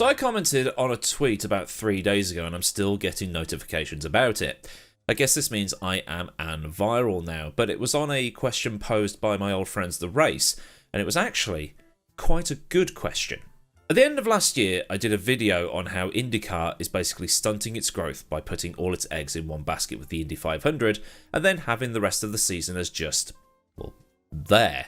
So I commented on a tweet about 3 days ago and I'm still getting notifications about it. I guess this means I am viral now, but it was on a question posed by my old friends The Race, and it was actually quite a good question. At the end of last year, I did a video on how Indycar is basically stunting its growth by putting all its eggs in one basket with the Indy 500 and then having the rest of the season as just, well, there.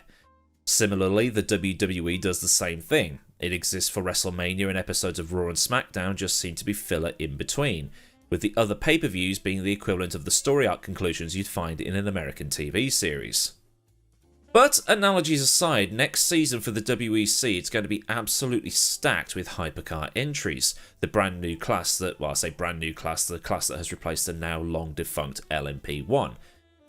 Similarly, the WWE does the same thing. It exists for WrestleMania, and episodes of Raw and SmackDown just seem to be filler in between, with the other pay-per-views being the equivalent of the story arc conclusions you'd find in an American TV series. But analogies aside, next season for the WEC it's going to be absolutely stacked with Hypercar entries, the brand new class that, well I say brand new class, the class that has replaced the now long defunct LMP1.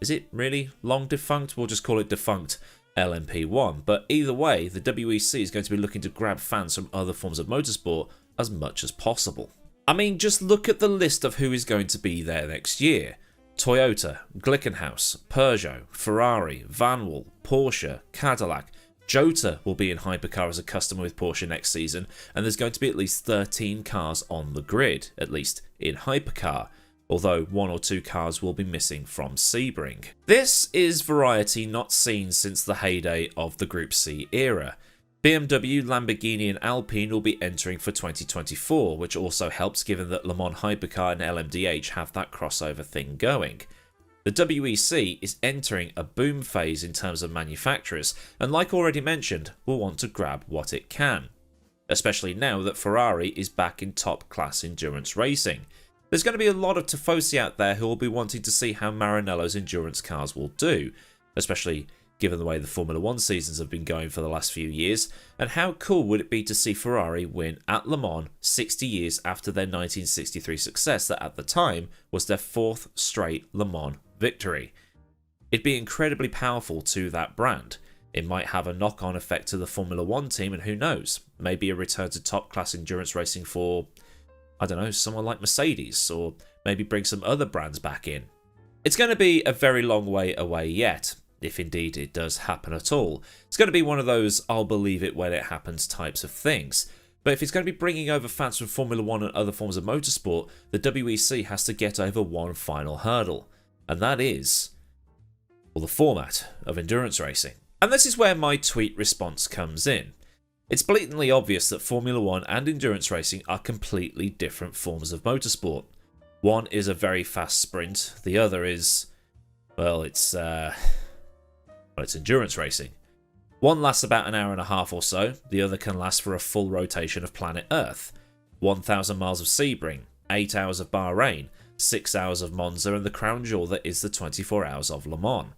Is it really long defunct? We'll just call it defunct LMP1, but either way, the WEC is going to be looking to grab fans from other forms of motorsport as much as possible. I mean, just look at the list of who is going to be there next year. Toyota, Glickenhaus, Peugeot, Ferrari, Vanwall, Porsche, Cadillac. Jota will be in Hypercar as a customer with Porsche next season, and there's going to be at least 13 cars on the grid, at least in Hypercar, although 1 or 2 cars will be missing from Sebring. This is variety not seen since the heyday of the Group C era. BMW, Lamborghini and Alpine will be entering for 2024, which also helps given that Le Mans Hypercar and LMDH have that crossover thing going. The WEC is entering a boom phase in terms of manufacturers, and like already mentioned, will want to grab what it can. Especially now that Ferrari is back in top class endurance racing. There's going to be a lot of tifosi out there who will be wanting to see how Maranello's endurance cars will do, especially given the way the Formula 1 seasons have been going for the last few years, and how cool would it be to see Ferrari win at Le Mans 60 years after their 1963 success that at the time was their 4th straight Le Mans victory. It'd be incredibly powerful to that brand. It might have a knock-on effect to the Formula 1 team, and who knows, maybe a return to top-class endurance racing for, I don't know, someone like Mercedes, or maybe bring some other brands back in. It's going to be a very long way away yet, if indeed it does happen at all. It's going to be one of those I'll believe it when it happens types of things. But if it's going to be bringing over fans from Formula 1 and other forms of motorsport, the WEC has to get over one final hurdle. And that is, well, the format of endurance racing. And this is where my tweet response comes in. It's blatantly obvious that Formula 1 and endurance racing are completely different forms of motorsport. One is a very fast sprint, the other is, well, it's endurance racing. One lasts about an hour and a half or so, the other can last for a full rotation of planet Earth. 1,000 miles of Sebring, 8 hours of Bahrain, 6 hours of Monza, and the crown jewel that is the 24 hours of Le Mans.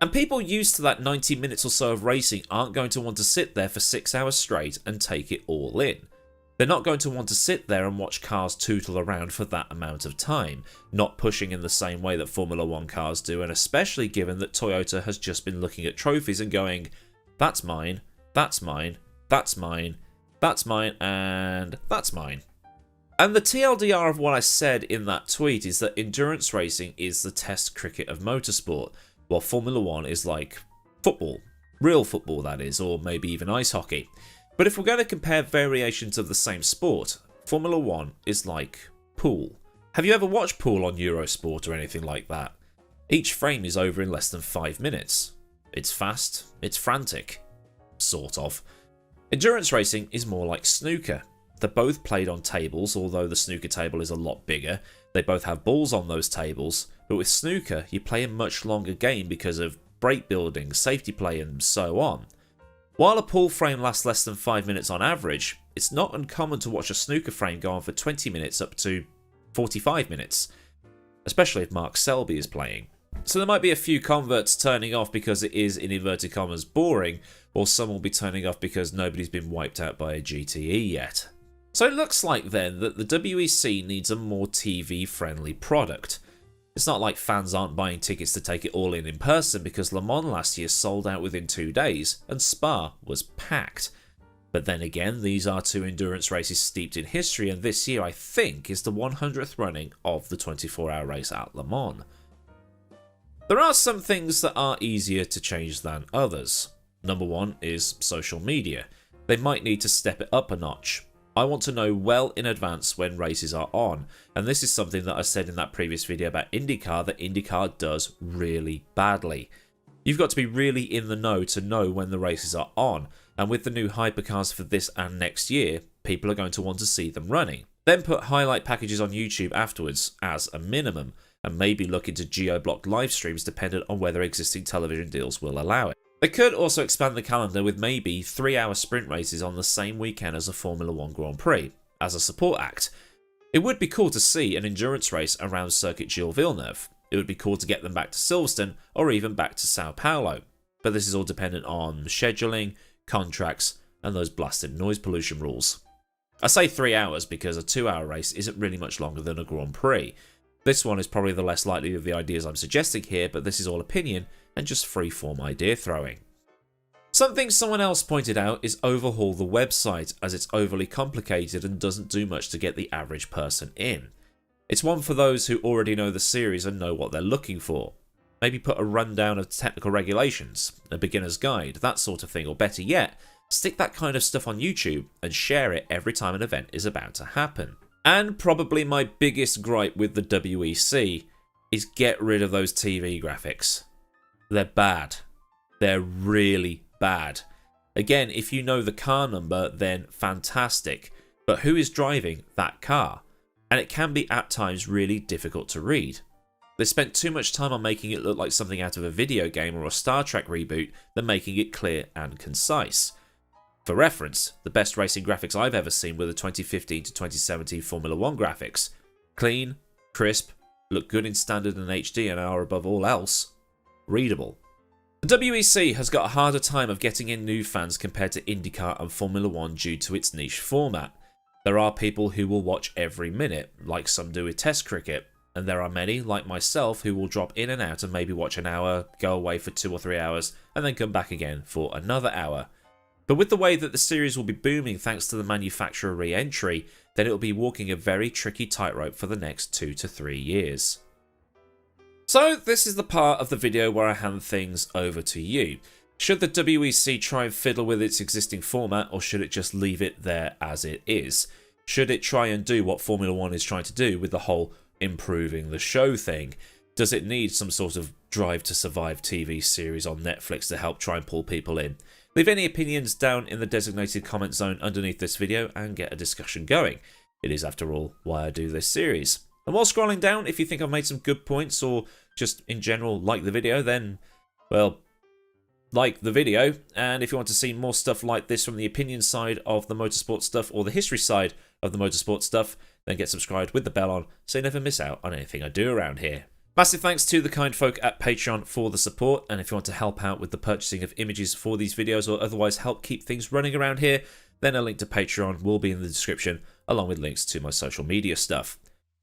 And people used to that 90 minutes or so of racing aren't going to want to sit there for 6 hours straight and take it all in. They're not going to want to sit there and watch cars tootle around for that amount of time, not pushing in the same way that Formula 1 cars do, and especially given that Toyota has just been looking at trophies and going, that's mine, that's mine, that's mine, that's mine, and that's mine. And the TLDR of what I said in that tweet is that endurance racing is the test cricket of motorsport, while Formula 1 is like football. Real football, that is, or maybe even ice hockey. But if we're going to compare variations of the same sport, Formula 1 is like pool. Have you ever watched pool on Eurosport or anything like that? Each frame is over in less than 5 minutes. It's fast, it's frantic. Sort of. Endurance racing is more like snooker. They're both played on tables, although the snooker table is a lot bigger. They both have balls on those tables, but with snooker you play a much longer game because of break building, safety play and so on. While a pool frame lasts less than 5 minutes on average, it's not uncommon to watch a snooker frame go on for 20 minutes up to 45 minutes, especially if Mark Selby is playing. So there might be a few converts turning off because it is, in inverted commas, boring, or some will be turning off because nobody's been wiped out by a GTE yet. So it looks like then that the WEC needs a more TV-friendly product. It's not like fans aren't buying tickets to take it all in person because Le Mans last year sold out within 2 days and Spa was packed. But then again, these are two endurance races steeped in history, and this year I think is the 100th running of the 24-hour race at Le Mans. There are some things that are easier to change than others. Number one is social media. They might need to step it up a notch. I want to know well in advance when races are on, and this is something that I said in that previous video about Indycar that Indycar does really badly. You've got to be really in the know to know when the races are on, and with the new hypercars for this and next year, people are going to want to see them running. Then put highlight packages on YouTube afterwards as a minimum, and maybe look into geo-blocked live streams dependent on whether existing television deals will allow it. They could also expand the calendar with maybe 3-hour sprint races on the same weekend as a Formula 1 Grand Prix, as a support act. It would be cool to see an endurance race around Circuit Gilles Villeneuve. It would be cool to get them back to Silverstone or even back to Sao Paulo. But this is all dependent on scheduling, contracts, and those blasted noise pollution rules. I say 3 hours because a 2-hour race isn't really much longer than a Grand Prix. This one is probably the less likely of the ideas I'm suggesting here, but this is all opinion and just free-form idea throwing. Something someone else pointed out is overhaul the website, as it's overly complicated and doesn't do much to get the average person in. It's one for those who already know the series and know what they're looking for. Maybe put a rundown of technical regulations, a beginner's guide, that sort of thing, or better yet, stick that kind of stuff on YouTube and share it every time an event is about to happen. And probably my biggest gripe with the WEC is get rid of those TV graphics. They're bad. They're really bad. Again, if you know the car number, then fantastic. But who is driving that car? And it can be at times really difficult to read. They spent too much time on making it look like something out of a video game or a Star Trek reboot than making it clear and concise. For reference, the best racing graphics I've ever seen were the 2015 to 2017 Formula 1 graphics. Clean, crisp, look good in standard and HD and are above all else, readable. The WEC has got a harder time of getting in new fans compared to IndyCar and Formula 1 due to its niche format. There are people who will watch every minute, like some do with Test cricket, and there are many, like myself, who will drop in and out and maybe watch an hour, go away for 2 or 3 hours, and then come back again for another hour. But with the way that the series will be booming thanks to the manufacturer re-entry, then it will be walking a very tricky tightrope for the next 2 to 3 years. So this is the part of the video where I hand things over to you. Should the WEC try and fiddle with its existing format, or should it just leave it there as it is? Should it try and do what Formula 1 is trying to do with the whole improving the show thing? Does it need some sort of Drive to Survive TV series on Netflix to help try and pull people in? Leave any opinions down in the designated comment zone underneath this video and get a discussion going. It is, after all, why I do this series. And while scrolling down, if you think I've made some good points or just in general like the video, then, well, like the video. And if you want to see more stuff like this from the opinion side of the motorsport stuff or the history side of the motorsport stuff, then get subscribed with the bell on so you never miss out on anything I do around here. Massive thanks to the kind folk at Patreon for the support, and if you want to help out with the purchasing of images for these videos or otherwise help keep things running around here, then a link to Patreon will be in the description, along with links to my social media stuff.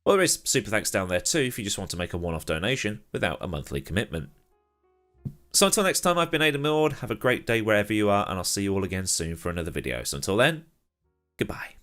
Well, there is super thanks down there too if you just want to make a one-off donation without a monthly commitment. So until next time, I've been AdmiralLaWind, have a great day wherever you are, and I'll see you all again soon for another video. So until then, goodbye.